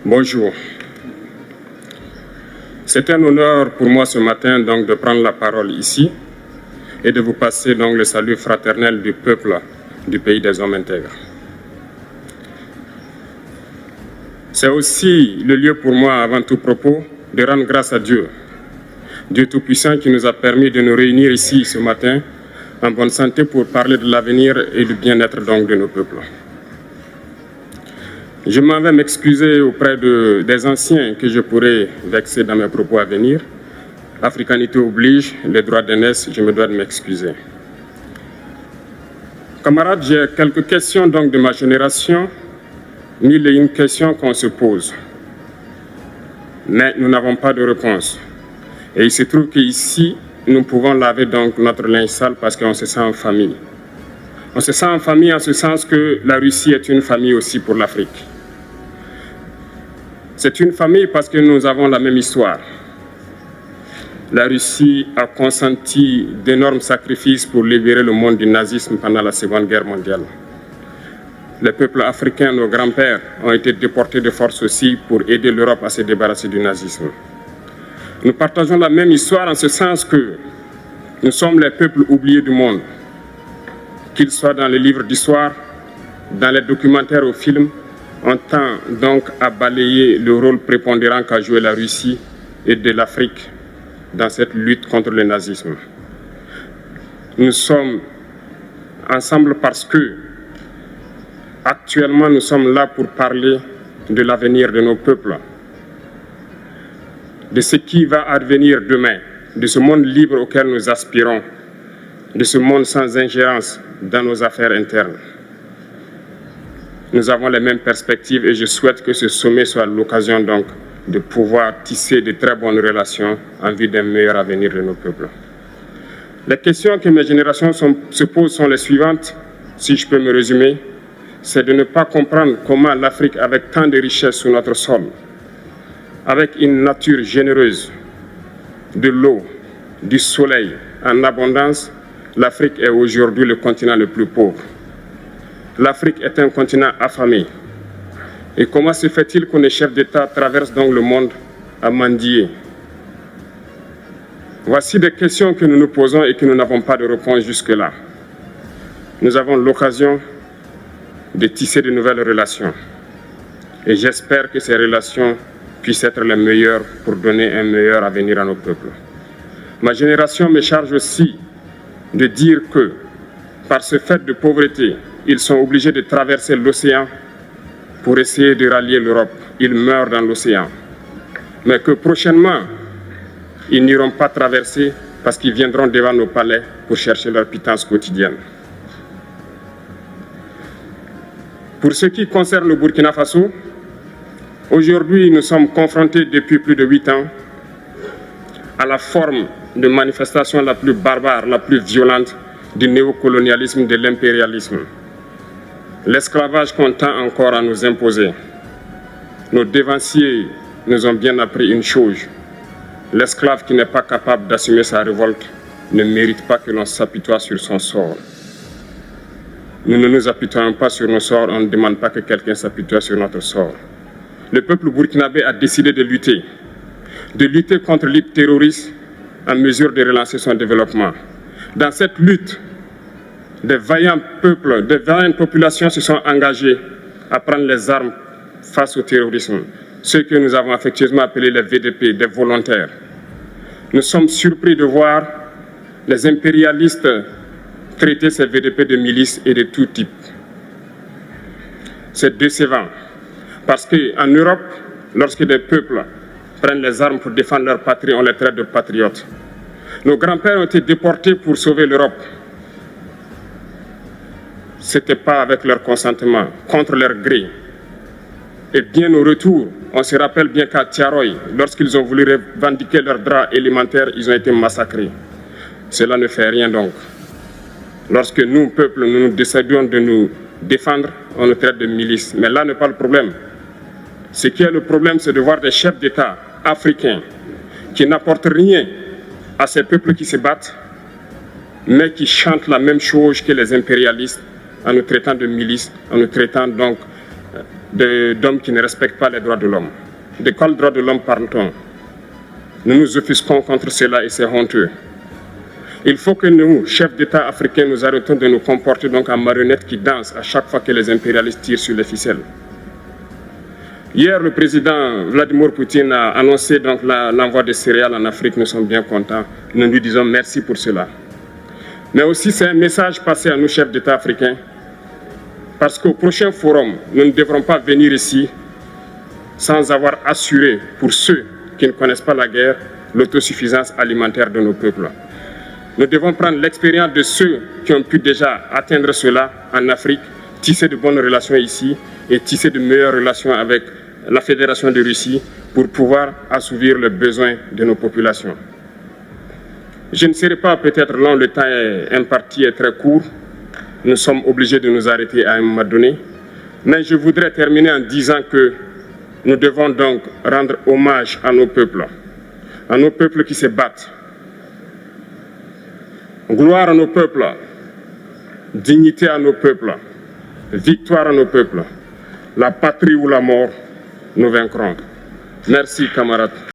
Bonjour. C'est un honneur pour moi ce matin donc, de prendre la parole ici et de vous passer donc, le salut fraternel du peuple du pays des hommes intègres. C'est aussi le lieu pour moi, avant tout propos, de rendre grâce à Dieu, Dieu Tout-Puissant qui nous a permis de nous réunir ici ce matin en bonne santé pour parler de l'avenir et du bien-être donc de nos peuples. Je m'en vais m'excuser auprès des anciens que je pourrais vexer dans mes propos à venir. Africanité oblige, les droits d'aînesse, je me dois de m'excuser. Camarades, j'ai quelques questions donc de ma génération, mille et une questions qu'on se pose. Mais nous n'avons pas de réponse. Et il se trouve qu'ici, nous pouvons laver donc notre linge sale parce qu'on se sent en famille. On se sent en famille en ce sens que la Russie est une famille aussi pour l'Afrique. C'est une famille parce que nous avons la même histoire. La Russie a consenti d'énormes sacrifices pour libérer le monde du nazisme pendant la Seconde Guerre mondiale. Les peuples africains, nos grands-pères, ont été déportés de force aussi pour aider l'Europe à se débarrasser du nazisme. Nous partageons la même histoire en ce sens que nous sommes les peuples oubliés du monde, qu'ils soient dans les livres d'histoire, dans les documentaires ou films. On tend donc à balayer le rôle prépondérant qu'a joué la Russie et de l'Afrique dans cette lutte contre le nazisme. Nous sommes ensemble parce que actuellement nous sommes là pour parler de l'avenir de nos peuples, de ce qui va advenir demain, de ce monde libre auquel nous aspirons, de ce monde sans ingérence dans nos affaires internes. Nous avons les mêmes perspectives et je souhaite que ce sommet soit l'occasion donc de pouvoir tisser de très bonnes relations en vue d'un meilleur avenir de nos peuples. Les questions que mes générations se posent sont les suivantes, si je peux me résumer. C'est de ne pas comprendre comment l'Afrique, avec tant de richesses sur notre sol, avec une nature généreuse, de l'eau, du soleil en abondance, l'Afrique est aujourd'hui le continent le plus pauvre. L'Afrique est un continent affamé. Et comment se fait-il que les chefs d'État traversent donc le monde à mendier? Voici des questions que nous nous posons et que nous n'avons pas de réponse jusque-là. Nous avons l'occasion de tisser de nouvelles relations. Et j'espère que ces relations puissent être les meilleures pour donner un meilleur avenir à nos peuples. Ma génération me charge aussi de dire que, par ce fait de pauvreté, ils sont obligés de traverser l'océan pour essayer de rallier l'Europe. Ils meurent dans l'océan. Mais que prochainement, ils n'iront pas traverser parce qu'ils viendront devant nos palais pour chercher leur pitance quotidienne. Pour ce qui concerne le Burkina Faso, aujourd'hui, nous sommes confrontés depuis plus de 8 ans à la forme de manifestation la plus barbare, la plus violente du néocolonialisme, de l'impérialisme. L'esclavage qu'on tend encore à nous imposer. Nos dévanciers nous ont bien appris une chose. L'esclave qui n'est pas capable d'assumer sa révolte ne mérite pas que l'on s'apitoie sur son sort. Nous ne nous apitoyons pas sur nos sorts, on ne demande pas que quelqu'un s'apitoie sur notre sort. Le peuple burkinabé a décidé de lutter contre le terrorisme en mesure de relancer son développement. Dans cette lutte, des vaillants peuples, des vaillantes populations se sont engagées à prendre les armes face au terrorisme, ceux que nous avons affectueusement appelés les VDP, des volontaires. Nous sommes surpris de voir les impérialistes traiter ces VDP de milices et de tout type. C'est décevant, parce qu'en Europe, lorsque des peuples prennent les armes pour défendre leur patrie, on les traite de patriotes. Nos grands-pères ont été déportés pour sauver l'Europe. Ce n'était pas avec leur consentement, contre leur gré. Et bien au retour, on se rappelle bien qu'à Tiaroy, lorsqu'ils ont voulu revendiquer leurs droits élémentaires, ils ont été massacrés. Cela ne fait rien donc. Lorsque nous, peuple, nous décidons de nous défendre, on nous traite de milices. Mais là n'est pas le problème. Ce qui est le problème, c'est de voir des chefs d'État africains qui n'apportent rien à ces peuples qui se battent, mais qui chantent la même chose que les impérialistes en nous traitant de milices, en nous traitant donc d'hommes qui ne respectent pas les droits de l'homme. De quels droits de l'homme parle-t-on? Nous nous offusquons contre cela et c'est honteux. Il faut que nous, chefs d'État africains, nous arrêtons de nous comporter donc en marionnettes qui dansent à chaque fois que les impérialistes tirent sur les ficelles. Hier, le président Vladimir Poutine a annoncé donc l'envoi de céréales en Afrique. Nous sommes bien contents. Nous lui disons merci pour cela. Mais aussi, c'est un message passé à nous, chefs d'État africains, parce qu'au prochain forum, nous ne devrons pas venir ici sans avoir assuré, pour ceux qui ne connaissent pas la guerre, l'autosuffisance alimentaire de nos peuples. Nous devons prendre l'expérience de ceux qui ont pu déjà atteindre cela en Afrique, tisser de bonnes relations ici et tisser de meilleures relations avec la Fédération de Russie pour pouvoir assouvir les besoins de nos populations. Je ne serai pas peut-être long, le temps imparti est très court. Nous sommes obligés de nous arrêter à un moment donné. Mais je voudrais terminer en disant que nous devons donc rendre hommage à nos peuples qui se battent. Gloire à nos peuples, dignité à nos peuples, victoire à nos peuples. La patrie ou la mort, nous vaincrons. Merci, camarades.